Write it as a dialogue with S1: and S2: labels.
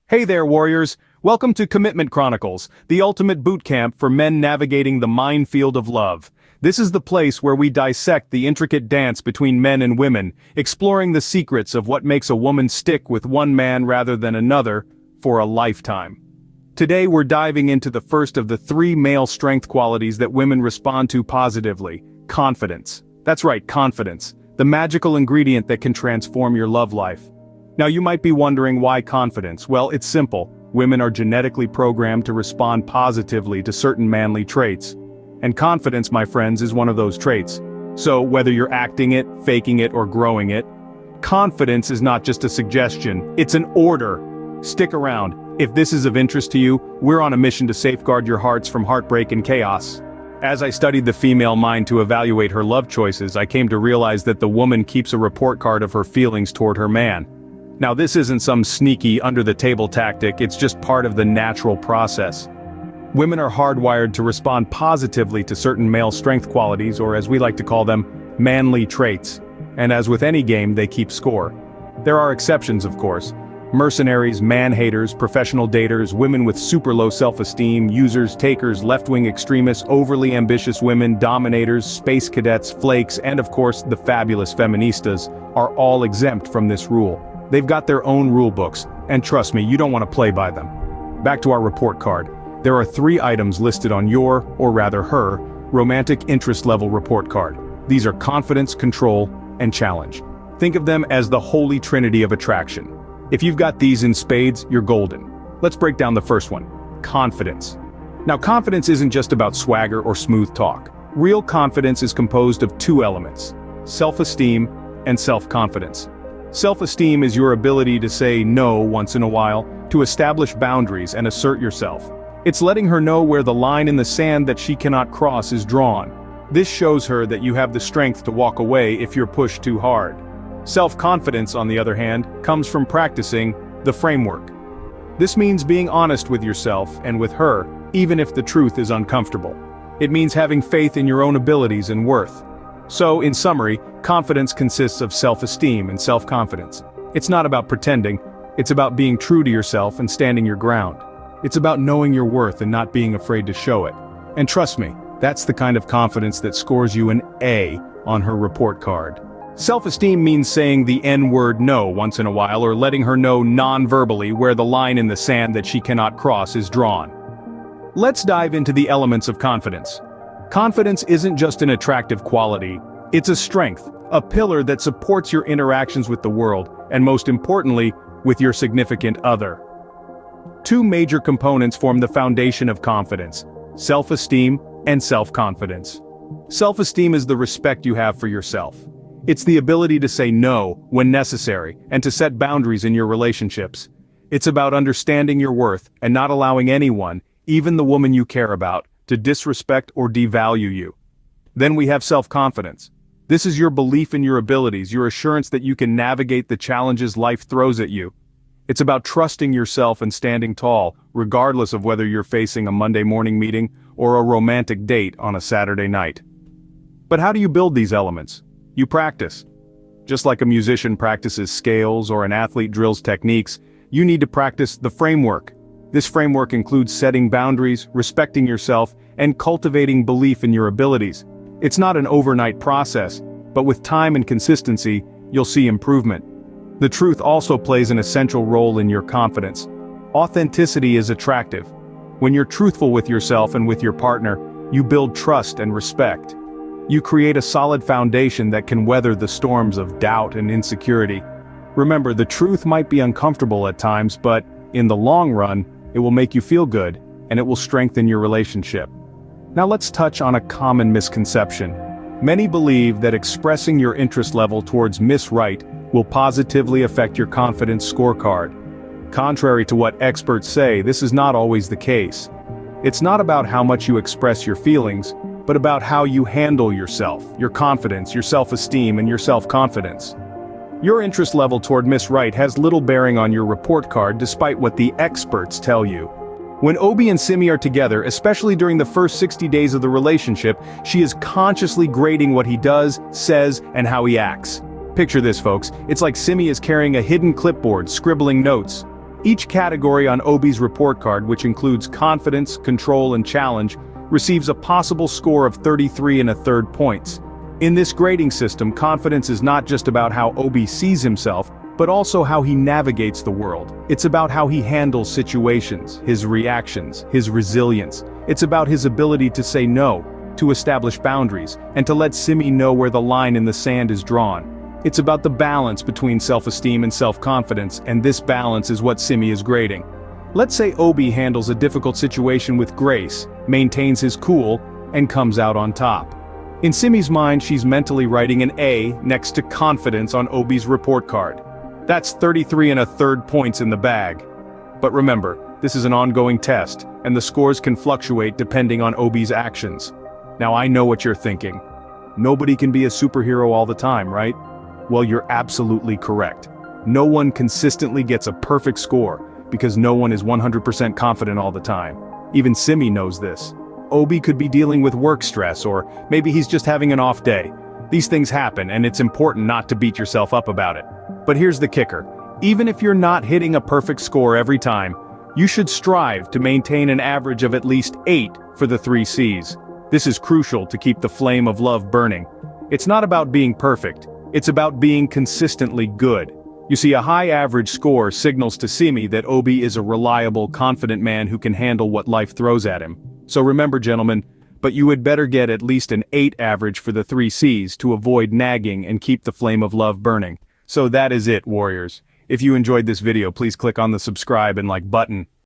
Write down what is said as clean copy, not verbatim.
S1: Hey there, warriors! Welcome to Commitment Chronicles, the ultimate boot camp for men navigating the minefield of love. This is the place where we dissect the intricate dance between men and women, exploring the secrets of what makes a woman stick with one man rather than another for a lifetime. Today we're diving into the first of the three male strength qualities that women respond to positively: confidence. That's right, confidence, the magical ingredient that can transform your love life. Now you might be wondering why confidence. Well, it's simple. Women are genetically programmed to respond positively to certain manly traits. And confidence, my friends, is one of those traits. So whether you're acting it, faking it, or growing it, confidence is not just a suggestion, it's an order. Stick around. If this is of interest to you, we're on a mission to safeguard your hearts from heartbreak and chaos. As I studied the female mind to evaluate her love choices, I came to realize that the woman keeps a report card of her feelings toward her man. Now this isn't some sneaky, under-the-table tactic, it's just part of the natural process. Women are hardwired to respond positively to certain male strength qualities, or as we like to call them, manly traits. And as with any game, they keep score. There are exceptions, of course. Mercenaries, man-haters, professional daters, women with super low self-esteem, users, takers, left-wing extremists, overly ambitious women, dominators, space cadets, flakes, and of course, the fabulous feministas, are all exempt from this rule. They've got their own rule books, and trust me, you don't want to play by them. Back to our report card. There are 3 items listed on your, or rather her, romantic interest level report card. These are confidence, control, and challenge. Think of them as the holy trinity of attraction. If you've got these in spades, you're golden. Let's break down the first one: confidence. Now, confidence isn't just about swagger or smooth talk. Real confidence is composed of 2 elements: self-esteem and self-confidence. Self-esteem is your ability to say no once in a while, to establish boundaries and assert yourself. It's letting her know where the line in the sand that she cannot cross is drawn. This shows her that you have the strength to walk away if you're pushed too hard. Self-confidence, on the other hand, comes from practicing the framework. This means being honest with yourself and with her, even if the truth is uncomfortable. It means having faith in your own abilities and worth. So, in summary, confidence consists of self-esteem and self-confidence. It's not about pretending, it's about being true to yourself and standing your ground. It's about knowing your worth and not being afraid to show it. And trust me, that's the kind of confidence that scores you an A on her report card. Self-esteem means saying the N-word no once in a while, or letting her know non-verbally where the line in the sand that she cannot cross is drawn. Let's dive into the elements of confidence. Confidence isn't just an attractive quality, it's a strength, a pillar that supports your interactions with the world, and most importantly, with your significant other. 2 major components form the foundation of confidence: self-esteem and self-confidence. Self-esteem is the respect you have for yourself. It's the ability to say no when necessary, and to set boundaries in your relationships. It's about understanding your worth and not allowing anyone, even the woman you care about, to disrespect or devalue you. Then we have self-confidence. This is your belief in your abilities, your assurance that you can navigate the challenges life throws at you. It's about trusting yourself and standing tall, regardless of whether you're facing a Monday morning meeting or a romantic date on a Saturday night. But how do you build these elements? You practice. Just like a musician practices scales or an athlete drills techniques, you need to practice the framework. This framework includes setting boundaries, respecting yourself, and cultivating belief in your abilities. It's not an overnight process, but with time and consistency, you'll see improvement. The truth also plays an essential role in your confidence. Authenticity is attractive. When you're truthful with yourself and with your partner, you build trust and respect. You create a solid foundation that can weather the storms of doubt and insecurity. Remember, the truth might be uncomfortable at times, but in the long run, it will make you feel good, and it will strengthen your relationship. Now let's touch on a common misconception. Many believe that expressing your interest level towards Miss Right will positively affect your confidence scorecard. Contrary to what experts say, this is not always the case. It's not about how much you express your feelings, but about how you handle yourself, your confidence, your self-esteem, and your self-confidence. Your interest level toward Miss Right has little bearing on your report card despite what the experts tell you. When Obi and Simi are together, especially during the first 60 days of the relationship, she is consciously grading what he does, says, and how he acts. Picture this, folks. It's like Simi is carrying a hidden clipboard, scribbling notes. Each category on Obi's report card, which includes confidence, control, and challenge, receives a possible score of 33 and a third points. In this grading system, confidence is not just about how Obi sees himself, but also how he navigates the world. It's about how he handles situations, his reactions, his resilience. It's about his ability to say no, to establish boundaries, and to let Simi know where the line in the sand is drawn. It's about the balance between self-esteem and self-confidence, and this balance is what Simi is grading. Let's say Obi handles a difficult situation with grace, maintains his cool, and comes out on top. In Simi's mind, she's mentally writing an A next to confidence on Obi's report card. That's 33 and a third points in the bag. But remember, this is an ongoing test, and the scores can fluctuate depending on Obi's actions. Now I know what you're thinking. Nobody can be a superhero all the time, right? Well, you're absolutely correct. No one consistently gets a perfect score, because no one is 100% confident all the time. Even Simi knows this. Obi could be dealing with work stress, or maybe he's just having an off day. These things happen, and it's important not to beat yourself up about it. But here's the kicker. Even if you're not hitting a perfect score every time, you should strive to maintain an average of at least 8 for the 3 C's. This is crucial to keep the flame of love burning. It's not about being perfect, it's about being consistently good. You see, a high average score signals to Simi that Obi is a reliable, confident man who can handle what life throws at him. So remember, gentlemen, but you had better get at least an 8 average for the 3 C's to avoid nagging and keep the flame of love burning. So that is it, warriors. If you enjoyed this video, please click on the subscribe and like button.